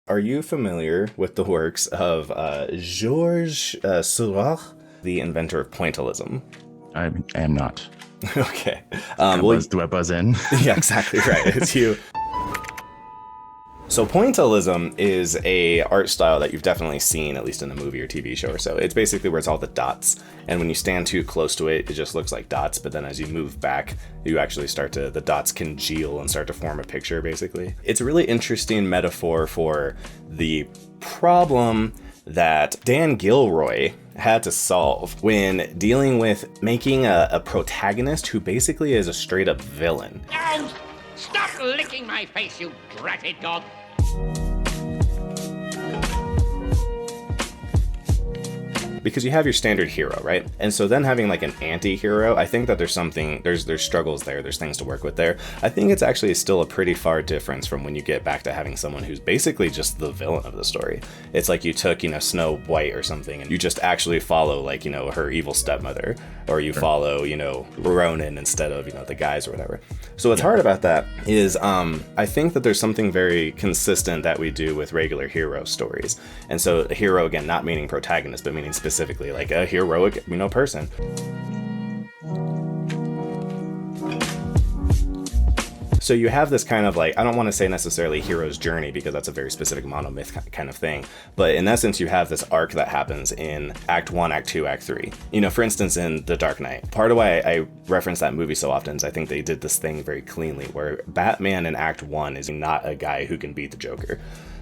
Are you familiar with the works of Georges Seurat, the inventor of pointillism? I am not. Okay. Do I buzz in? Yeah, exactly right. It's you. So pointillism is a art style that you've definitely seen, at least in a movie or TV show or so. It's basically where it's all the dots. And when you stand too close to it, it just looks like dots. But then as you move back, you actually the dots congeal and start to form a picture, basically. It's a really interesting metaphor for the problem that Dan Gilroy had to solve when dealing with making a protagonist who basically is a straight up villain. Oh, stop licking my face, you dratted dog! Because you have your standard hero, right? And so then having like an anti-hero, I think that there's struggles there, there's things to work with there. I think it's actually still a pretty far difference from when you get back to having someone who's basically just the villain of the story. It's like you took, Snow White or something, and you just actually follow like, her evil stepmother, or you follow, Ronan instead of, the guys or whatever. So what's hard about that is I think that there's something very consistent that we do with regular hero stories. And so a hero, again, not meaning protagonist, but meaning specifically like a heroic, person. So you have this kind of like, I don't want to say necessarily hero's journey because that's a very specific monomyth kind of thing, but in essence you have this arc that happens in Act 1, Act 2, Act 3. For instance, in The Dark Knight, part of why I reference that movie so often is I think they did this thing very cleanly where Batman in Act 1 is not a guy who can beat the Joker.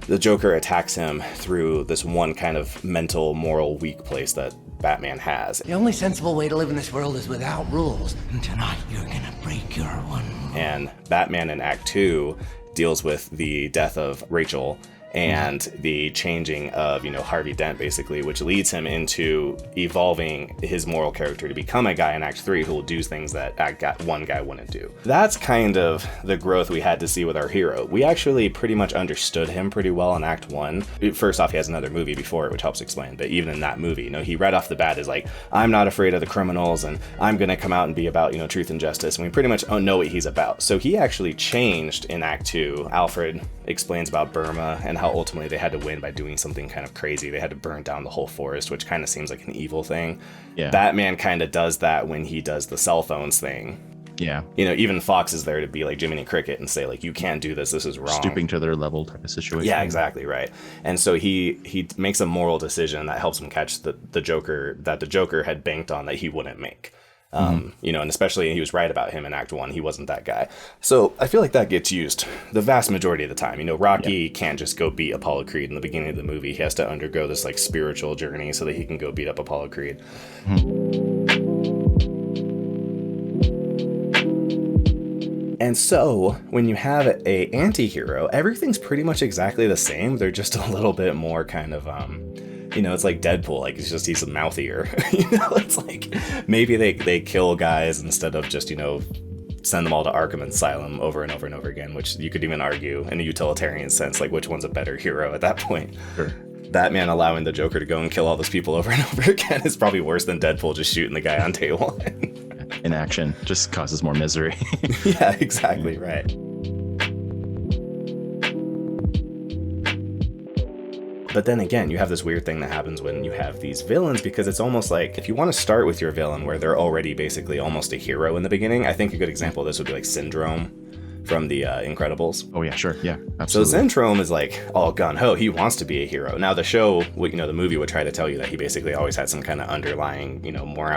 The Joker attacks him through this one kind of mental, moral weak place that Batman has. The only sensible way to live in this world is without rules. And tonight you're gonna break your one rule. And Batman in Act 2 deals with the death of Rachel and the changing of, Harvey Dent, basically, which leads him into evolving his moral character to become a guy in Act 3 who will do things that Act 1 guy wouldn't do. That's kind of the growth we had to see with our hero. We actually pretty much understood him pretty well in Act 1. First off, he has another movie before it, which helps explain, but even in that movie, he right off the bat is like, I'm not afraid of the criminals, and I'm gonna come out and be about, truth and justice, and we pretty much know what he's about. So he actually changed in Act 2. Alfred explains about Burma and how ultimately they had to win by doing something kind of crazy. They had to burn down the whole forest, which kind of seems like an evil thing. Yeah. Batman kind of does that when he does the cell phones thing. Yeah. Even Fox is there to be like Jiminy Cricket and say like, you can't do this is wrong. Stooping to their level type of situation. Yeah, exactly right. And so he makes a moral decision that helps him catch the Joker that the Joker had banked on that he wouldn't make. And especially he was right about him in Act 1. He wasn't that guy. So I feel like that gets used the vast majority of the time. Rocky can't just go beat Apollo Creed in the beginning of the movie. He has to undergo this like spiritual journey so that he can go beat up Apollo Creed. And so when you have a anti-hero, everything's pretty much exactly the same. They're just a little bit more kind of it's like Deadpool, like it's just he's mouthier. It's like maybe they kill guys instead of just, send them all to Arkham Asylum over and over and over again, which you could even argue in a utilitarian sense, like which one's a better hero at that point. Sure. Batman allowing the Joker to go and kill all those people over and over again is probably worse than Deadpool just shooting the guy on day one. Inaction just causes more misery. Yeah, exactly right. But then again, you have this weird thing that happens when you have these villains, because it's almost like if you want to start with your villain where they're already basically almost a hero in the beginning, I think a good example of this would be like Syndrome from the Incredibles. Oh yeah, sure, yeah, absolutely. So Syndrome is like all gung-ho, he wants to be a hero. Now the show, the movie would try to tell you that he basically always had some kind of underlying,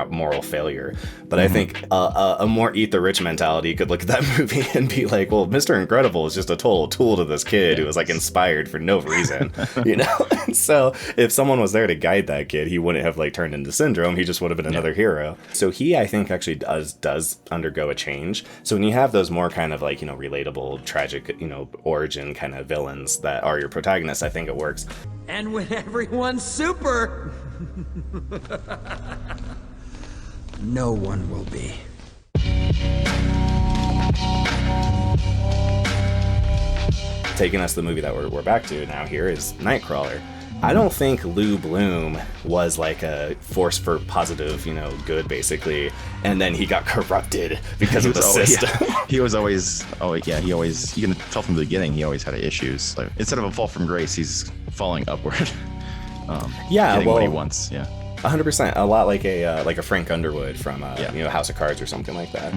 moral failure. But I think a more eat the rich mentality could look at that movie and be like, well, Mr. Incredible is just a total tool to this kid who was like inspired for no reason, And so if someone was there to guide that kid, he wouldn't have like turned into Syndrome, he just would have been another hero. So he, I think, actually does undergo a change. So when you have those more kind of like, relatable, tragic, origin kind of villains that are your protagonists, I think it works. And when everyone's super, no one will be. Taking us to the movie that we're back to now here is Nightcrawler. I don't think Lou Bloom was like a force for positive, good basically, and then he got corrupted because of the system. He was always, you can tell from the beginning, he always had issues. Like, instead of a fall from grace, he's falling upward. Getting what he wants. 100%. A lot like a Frank Underwood from House of Cards or something like that.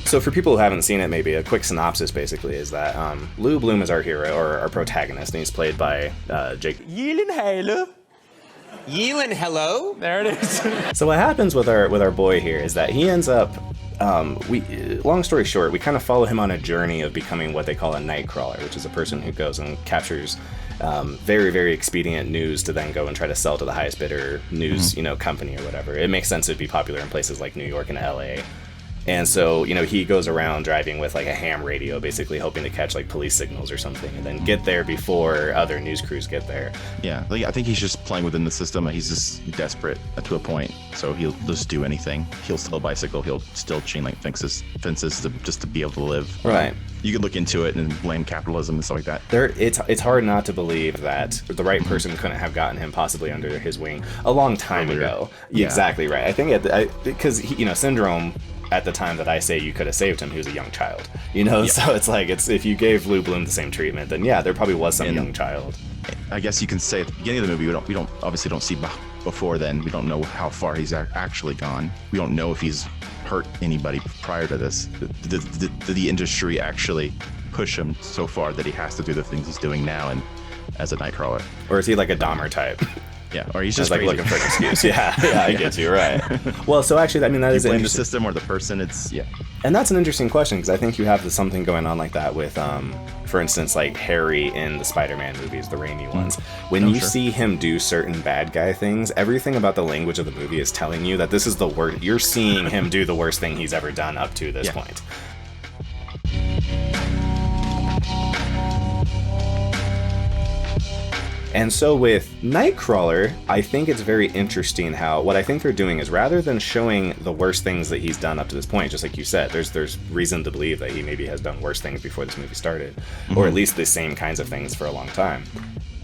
So for people who haven't seen it, maybe a quick synopsis basically is that Lou Bloom is our hero, or our protagonist, and he's played by Jake Gyllenhaal. Hello? There it is. So what happens with our boy here is that he ends up, long story short, we kind of follow him on a journey of becoming what they call a Nightcrawler, which is a person who goes and captures very, very expedient news to then go and try to sell to the highest bidder news, company or whatever. It makes sense it'd be popular in places like New York and LA. And so, he goes around driving with like a ham radio, basically hoping to catch like police signals or something, and then get there before other news crews get there. Yeah, I think he's just playing within the system. He's just desperate to a point, so he'll just do anything. He'll steal a bicycle. He'll still chain link fences just to be able to live. Right. You could look into it and blame capitalism and stuff like that. It's hard not to believe that the right person couldn't have gotten him possibly under his wing a long time ago. Yeah. Exactly right. I think because Syndrome. At the time that I say you could have saved him, he was a young child, So it's like, if you gave Lou Bloom the same treatment, then there probably was some young child. I guess you can say at the beginning of the movie, we don't obviously see before then. We don't know how far he's actually gone. We don't know if he's hurt anybody prior to this. Did the industry actually push him so far that he has to do the things he's doing now and as a Nightcrawler? Or is he like a Dahmer type? Yeah, or he's just like looking for an excuse. I get you, right. Well, so actually, that is blame the system or the person. And that's an interesting question, because I think you have something going on like that with, for instance, like Harry in the Spider-Man movies, the Raimi ones. When you see him do certain bad guy things, everything about the language of the movie is telling you that this is the worst. You're seeing him do the worst thing he's ever done up to this point. And so with Nightcrawler, I think it's very interesting how what I think they're doing is, rather than showing the worst things that he's done up to this point, just like you said, there's reason to believe that he maybe has done worse things before this movie started, or at least the same kinds of things for a long time.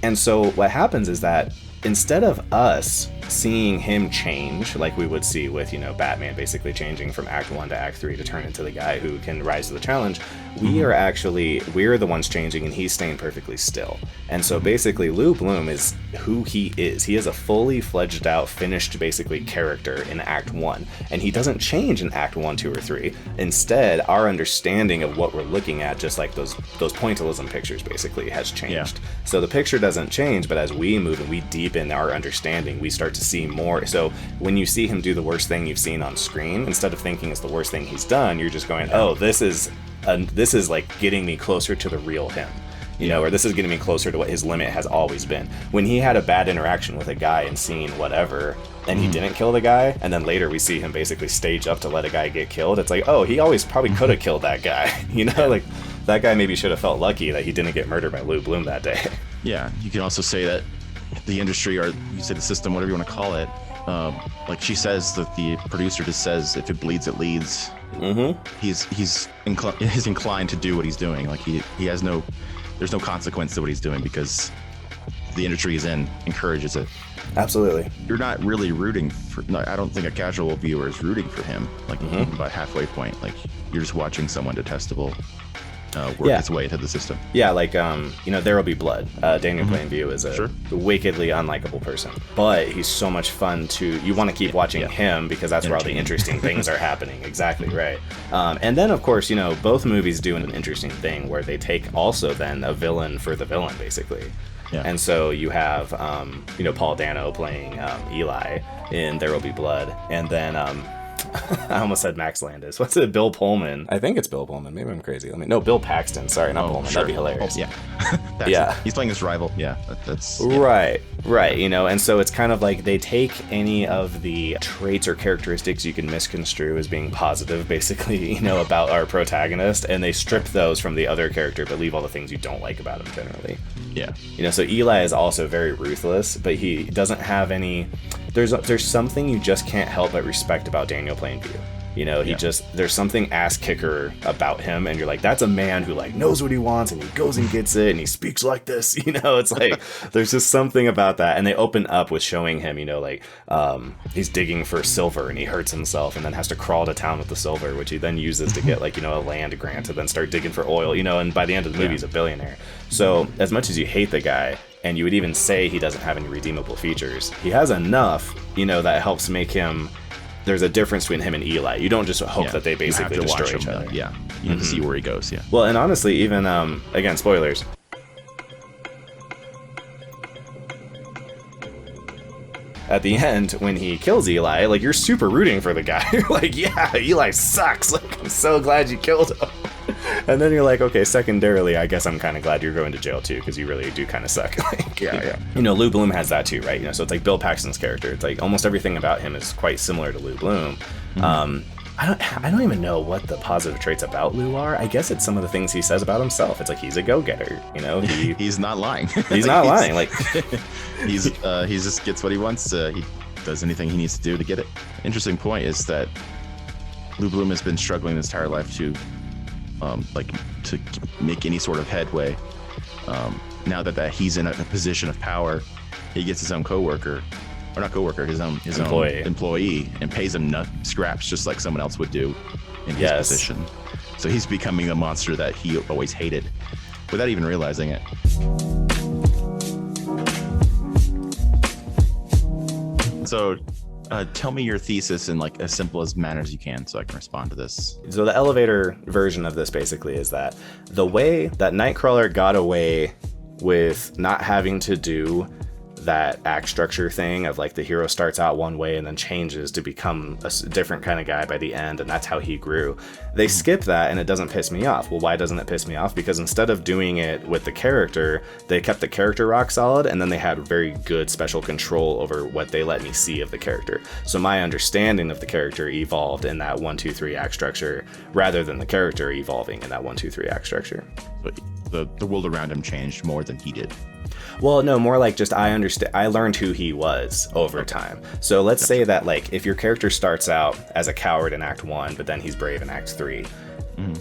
And so what happens is that instead of us seeing him change, like we would see with, Batman basically changing from Act 1 to Act 3 to turn into the guy who can rise to the challenge, we're the ones changing and he's staying perfectly still. And so basically Lou Bloom is who he is. He is a fully fledged out, finished basically character in Act 1. And he doesn't change in Act 1, 2, or 3. Instead, our understanding of what we're looking at, just like those pointillism pictures basically, has changed. Yeah. So the picture doesn't change, but as we move and we deepen our understanding, we start to see more. So when you see him do the worst thing you've seen on screen, instead of thinking it's the worst thing he's done, you're just going, oh, this is like getting me closer to the real him, or this is getting me closer to what his limit has always been. When he had a bad interaction with a guy in scene whatever, and he didn't kill the guy, and then later we see him basically stage up to let a guy get killed, it's like, oh, he always probably could have killed that guy. Like that guy maybe should have felt lucky that he didn't get murdered by Lou Bloom that day. Yeah, you can also say that the industry, or you say the system, whatever you want to call it, like she says, that the producer just says, if it bleeds, it leads. He's inclined to do what he's doing. Like he has there's no consequence to what he's doing because the industry he's in encourages it. Absolutely. You're not really rooting for. No, I don't think a casual viewer is rooting for him. Like about halfway point, like you're just watching someone detestable work its way into the system. Yeah, like There Will Be Blood. Daniel Plainview is a wickedly unlikable person, but he's so much fun you want to keep watching him because that's where all the interesting things are happening. Exactly right. And then of course, both movies do an interesting thing where they take also then a villain for the villain basically. Yeah. And so you have Paul Dano playing Eli in There Will Be Blood, and then I almost said Max Landis. What's it? Bill Pullman. I think it's Bill Pullman. Maybe I'm crazy. Bill Paxton. Sorry, not Pullman. That'd be hilarious. Yeah. He's playing his rival. Yeah. That's right. And so it's kind of like they take any of the traits or characteristics you can misconstrue as being positive, basically, about our protagonist, and they strip those from the other character, but leave all the things you don't like about him generally. Yeah. So Eli is also very ruthless, but he doesn't have any. There's something you just can't help but respect about Daniel Plainview. You know, there's something ass kicker about him, and you're like, that's a man who like knows what he wants, and he goes and gets it, and he speaks like this. You know, it's like there's just something about that. And they open up with showing him, you know, like he's digging for silver, and he hurts himself, and then has to crawl to town with the silver, which he then uses to get like, you know, a land grant to then start digging for oil. You know, and by the end of the movie, he's a billionaire. So as much as you hate the guy, and you would even say he doesn't have any redeemable features, he has enough, you know, that helps make him. There's a difference between him and Eli. You don't just hope that they basically destroy each other. Yeah, you have to see where he goes. Yeah. Well, and honestly, even again, spoilers. At the end, when he kills Eli, like, you're super rooting for the guy. You're like, yeah, Eli sucks. Like, I'm so glad you killed him. And then you're like, okay, secondarily, I guess I'm kind of glad you're going to jail too, because you really do kind of suck. Like, yeah. You know, Lou Bloom has that too, right? You know, so it's like Bill Paxton's character. It's like almost everything about him is quite similar to Lou Bloom. I don't even know what the positive traits about Lou are. I guess it's some of the things he says about himself. It's like he's a go-getter, you know. He's not lying. He's not lying. Like he just gets what he wants. He does anything he needs to do to get it. Interesting point is that Lou Bloom has been struggling his entire life to make any sort of headway. Now that he's in a position of power, he gets his own his own employee, and pays him scraps just like someone else would do in his position. So he's becoming a monster that he always hated without even realizing it. So tell me your thesis in like as simple as manner as you can so I can respond to this. So the elevator version of this basically is that the way that Nightcrawler got away with not having to do that act structure thing of like the hero starts out one way and then changes to become a different kind of guy by the end, and that's how he grew. They skip that and it doesn't piss me off. Well, why doesn't it piss me off? Because instead of doing it with the character, they kept the character rock solid, and then they had very good special control over what they let me see of the character. So my understanding of the character evolved in that 1, 2, 3 act structure rather than the character evolving in that 1, 2, 3 act structure. But the world around him changed more than he did. Well, no, more like just I learned who he was over time. So let's say that like if your character starts out as a coward in Act 1, but then he's brave in Act 3.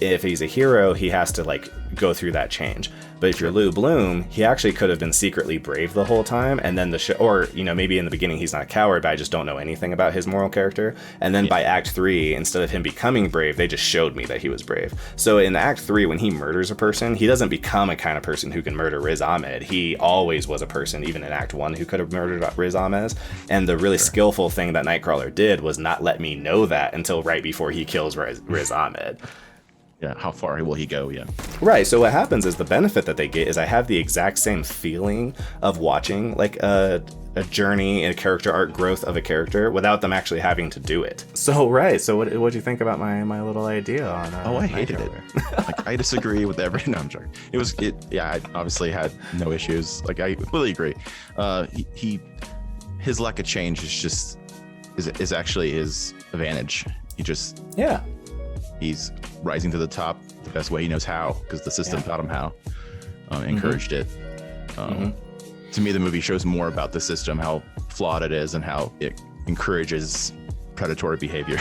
If he's a hero, he has to like go through that change. But if you're Lou Bloom, he actually could have been secretly brave the whole time, and then or you know, maybe in the beginning he's not a coward, but I just don't know anything about his moral character. And then by Act 3, instead of him becoming brave, they just showed me that he was brave. So in Act 3, when he murders a person, he doesn't become a kind of person who can murder Riz Ahmed. He always was a person, even in Act 1, who could have murdered Riz Ahmed. And the really skillful thing that Nightcrawler did was not let me know that until right before he kills Riz Ahmed. Yeah, how far will he go? Yeah. Right. So what happens is the benefit that they get is I have the exact same feeling of watching like a journey and a character arc growth of a character without them actually having to do it. So right. So what do you think about my little idea on? I hated it. Like, I disagree with every. No, I'm joking. I obviously had no issues. Like I completely agree. His lack of change is actually his advantage. He's rising to the top the best way he knows how, because the system taught him how, encouraged it. To me, the movie shows more about the system, how flawed it is, and how it encourages predatory behavior.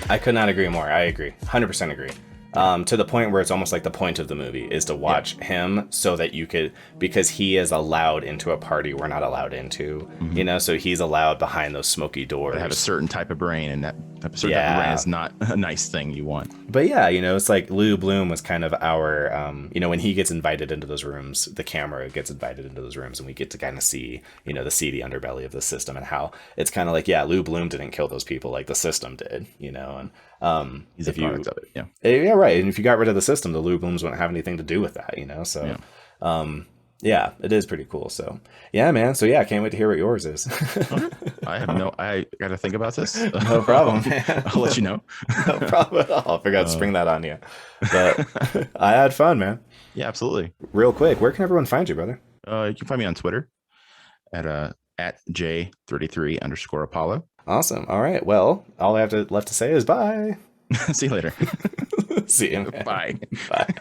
I could not agree more. I agree. 100% agree. To the point where it's almost like the point of the movie is to watch him so that you could, because he is allowed into a party we're not allowed into, you know, so he's allowed behind those smoky doors. They have a certain type of brain, and that certain type of brain is not a nice thing you want. But yeah, you know, it's like Lou Bloom was kind of our, you know, when he gets invited into those rooms, the camera gets invited into those rooms, and we get to kind of see, you know, the seedy underbelly of the system, and how it's kind of like, yeah, Lou Bloom didn't kill those people like the system did, you know, and he's a product of it. Yeah, right. And if you got rid of the system, the Lou Blooms wouldn't have anything to do with that, you know. So, yeah, it is pretty cool. So, yeah, man. So, yeah, I can't wait to hear what yours is. I got to think about this. No problem, man. I'll let you know. No problem at all. I'll figure out to spring that on you. But I had fun, man. Yeah, absolutely. Real quick, where can everyone find you, brother? You can find me on Twitter at J33_Apollo. Awesome. All right. Well, all I have left to say is bye. See you later. See you. Man. Bye. Bye.